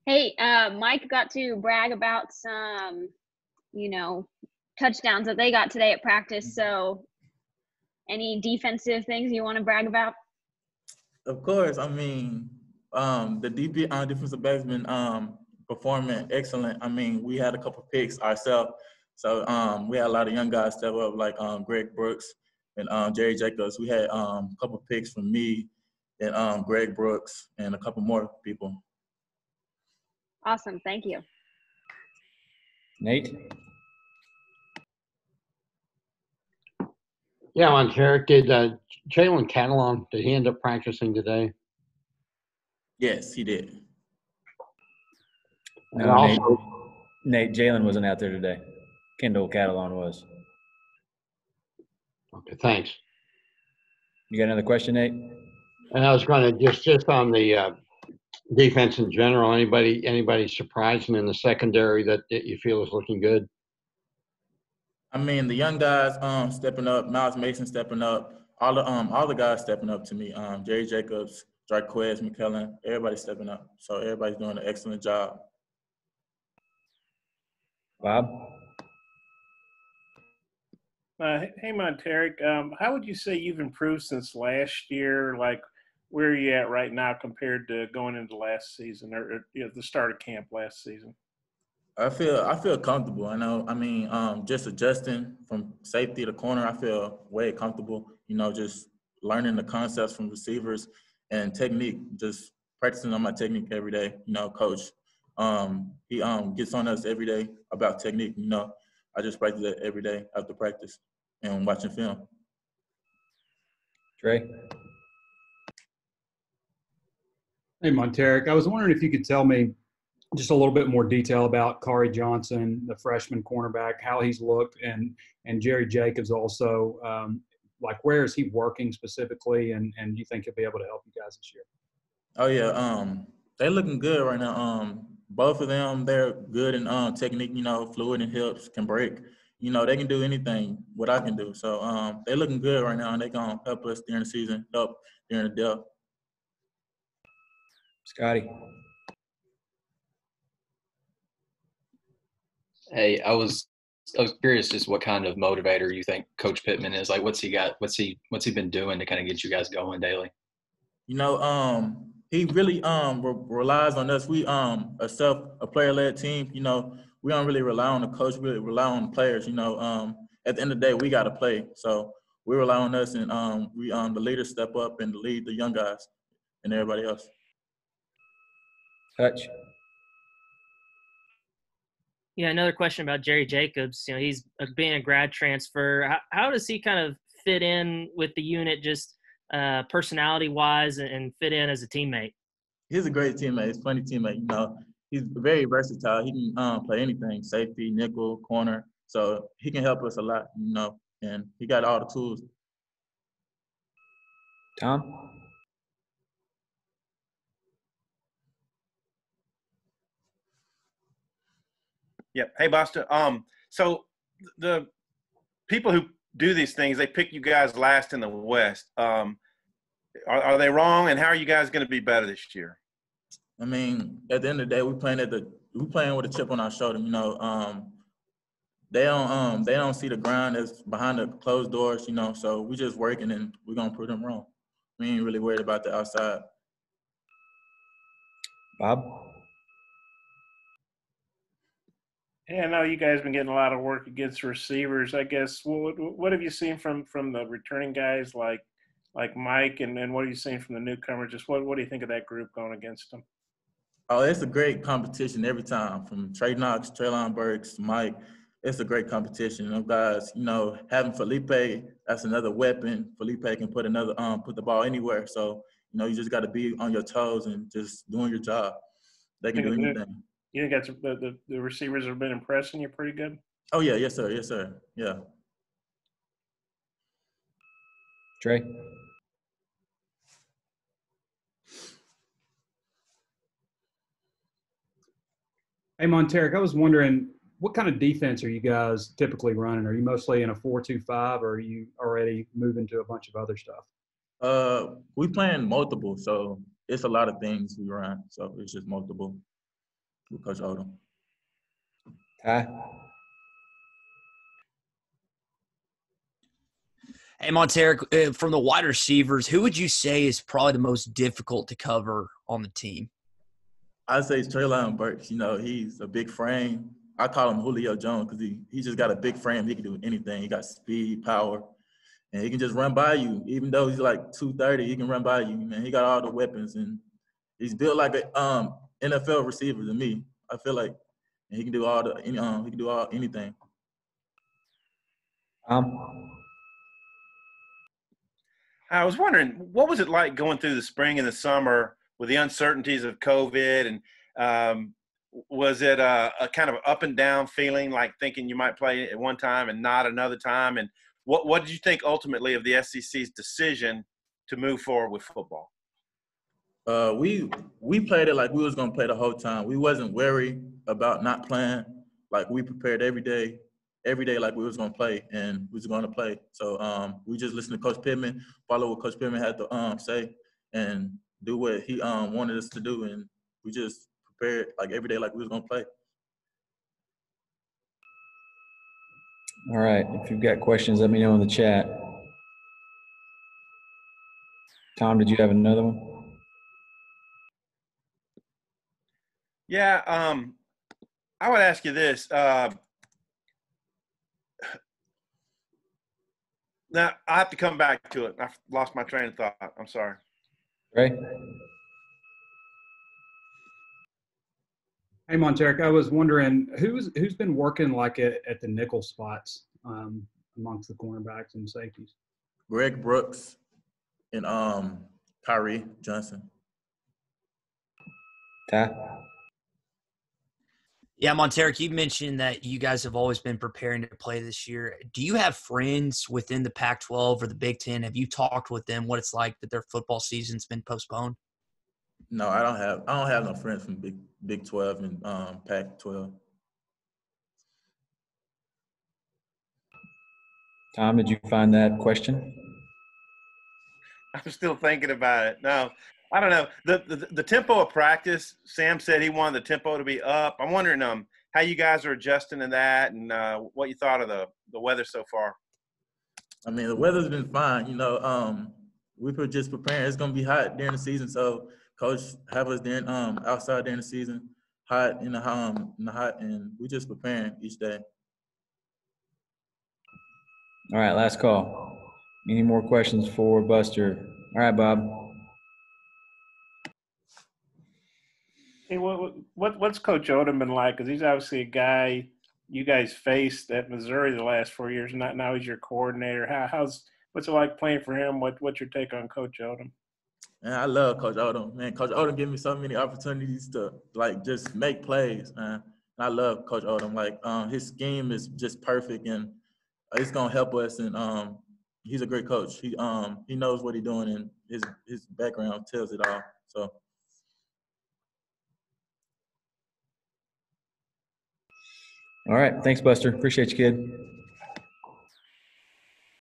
Hey, Mike got to brag about some, touchdowns that they got today at practice. So, any defensive things you want to brag about? Of course, I mean, the defensive backs been performing excellent. I mean, we had a couple picks ourselves, so we had a lot of young guys step up, like Greg Brooks and Jerry Jacobs. We had a couple picks from me and Greg Brooks and a couple more people. Awesome, thank you. Nate? Yeah, Montaric, did Jalen Catalon, did he end up practicing today? Yes, he did. No, also, Nate, Jalen wasn't out there today. Kendall Catalon was. Okay, thanks. You got another question, Nate? And I was going to just on the defense in general, anybody surprising in the secondary that you feel is looking good? I mean, the young guys stepping up, Miles Mason stepping up, all the guys stepping up to me. Jerry Jacobs, Jarquez, McKellen, everybody's stepping up. So everybody's doing an excellent job. Bob? Hey, Montaric, how would you say you've improved since last year? Like, where are you at right now compared to going into last season or the start of camp last season? I feel comfortable. I mean, just adjusting from safety to corner, I feel way comfortable. Just learning the concepts from receivers and technique, just practicing on my technique every day. Coach, he gets on us every day about technique. I just practice it every day after practice and watching film. Trey? Hey, Montaric, I was wondering if you could tell me just a little bit more detail about Kari Johnson, the freshman cornerback, how he's looked, and Jerry Jacobs also. Like, where is he working specifically, and do you think he'll be able to help you guys this year? Oh yeah, they're looking good right now. Both of them, they're good in technique. Fluid and hips, can break. They can do anything what I can do. So they're looking good right now, and they're gonna help us during the season, help during the depth. Scotty? Hey, I was curious just what kind of motivator you think Coach Pittman is. Like, what's he got? What's he been doing to kind of get you guys going daily? He really relies on us. We a player-led team. We don't really rely on the coach. We rely on the players. At the end of the day, we got to play. So we rely on us, and we the leaders step up and lead the young guys and everybody else. Hutch? Yeah, another question about Jerry Jacobs. He's being a grad transfer. How does he kind of fit in with the unit, just personality-wise, and fit in as a teammate? He's a great teammate. He's a funny teammate. He's very versatile. He can play anything: safety, nickel, corner. So he can help us a lot. And he got all the tools. Tom? Yep. Hey, Boston. So the people who do these things, they pick you guys last in the West. Are they wrong? And how are you guys going to be better this year? I mean, at the end of the day, we're playing with a chip on our shoulder. They don't see the grind that's behind the closed doors. So we just working and we're gonna prove them wrong. We ain't really worried about the outside. Bob? Yeah, I know you guys have been getting a lot of work against receivers. I guess what have you seen from the returning guys like Mike, and what are you seeing from the newcomers? Just what do you think of that group going against them? Oh, it's a great competition every time. From Trey Knox, Treylon Burks, Mike, it's a great competition. Them guys, having Felipe, that's another weapon. Felipe can put the ball anywhere. So you just got to be on your toes and just doing your job. They can do anything. You think that's the receivers have been impressing you pretty good? Oh yeah, yes sir, yeah. Trey? Hey, Montaric, I was wondering, what kind of defense are you guys typically running? Are you mostly in a 4-2-5, or are you already moving to a bunch of other stuff? We playing multiple, so it's a lot of things we run. So it's just multiple. with Coach Odom. Ty? Hey, Montaric, from the wide receivers, who would you say is probably the most difficult to cover on the team? I'd say it's Treylon Burks. You know, he's a big frame. I call him Julio Jones because he just got a big frame. He can do anything. He got speed, power, and he can just run by you. Even though he's like 230, he can run by you, man. He got all the weapons, and he's built like a NFL receiver to me. I feel like he can do anything. I was wondering, what was it like going through the spring and the summer with the uncertainties of COVID? And was it a kind of up and down feeling, like thinking you might play at one time and not another time? And what did you think ultimately of the SEC's decision to move forward with football? We played it like we was gonna play the whole time. We wasn't worried about not playing. Like we prepared every day like we was gonna play, and we was gonna play. So we just listened to Coach Pittman, follow what Coach Pittman had to say, and do what he wanted us to do, and we just prepared like every day like we was gonna play. All right. If you've got questions, let me know in the chat. Tom, did you have another one? Yeah, I would ask you this. Now, I have to come back to it. I've lost my train of thought. I'm sorry. Ray? Hey, Montaric, I was wondering who's been working like at the nickel spots amongst the cornerbacks and safeties? Greg Brooks and Kyrie Johnson. Ty? Yeah, Montaric, you mentioned that you guys have always been preparing to play this year. Do you have friends within the Pac-12 or the Big Ten? Have you talked with them what it's like that their football season's been postponed? No, I don't have no friends from Big 12 and Pac-12. Tom, did you find that question? I'm still thinking about it. No, I don't know. The tempo of practice, Sam said he wanted the tempo to be up. I'm wondering how you guys are adjusting to that, and what you thought of the weather so far. I mean, the weather's been fine. You know, we were just preparing. It's gonna be hot during the season, so Coach have us during outside during the season, hot in the hot, and we just preparing each day. All right, last call. Any more questions for Buster? All right, Bob. Hey, what's Coach Odom been like? Because he's obviously a guy you guys faced at Missouri the last 4 years. Now he's your coordinator. What's it like playing for him? What's your take on Coach Odom? Man, I love Coach Odom. Man, Coach Odom gave me so many opportunities to like just make plays, man. And I love Coach Odom. Like his scheme is just perfect, and it's gonna help us. And he's a great coach. He knows what he's doing, and his background tells it all. So. All right. Thanks, Buster. Appreciate you, kid.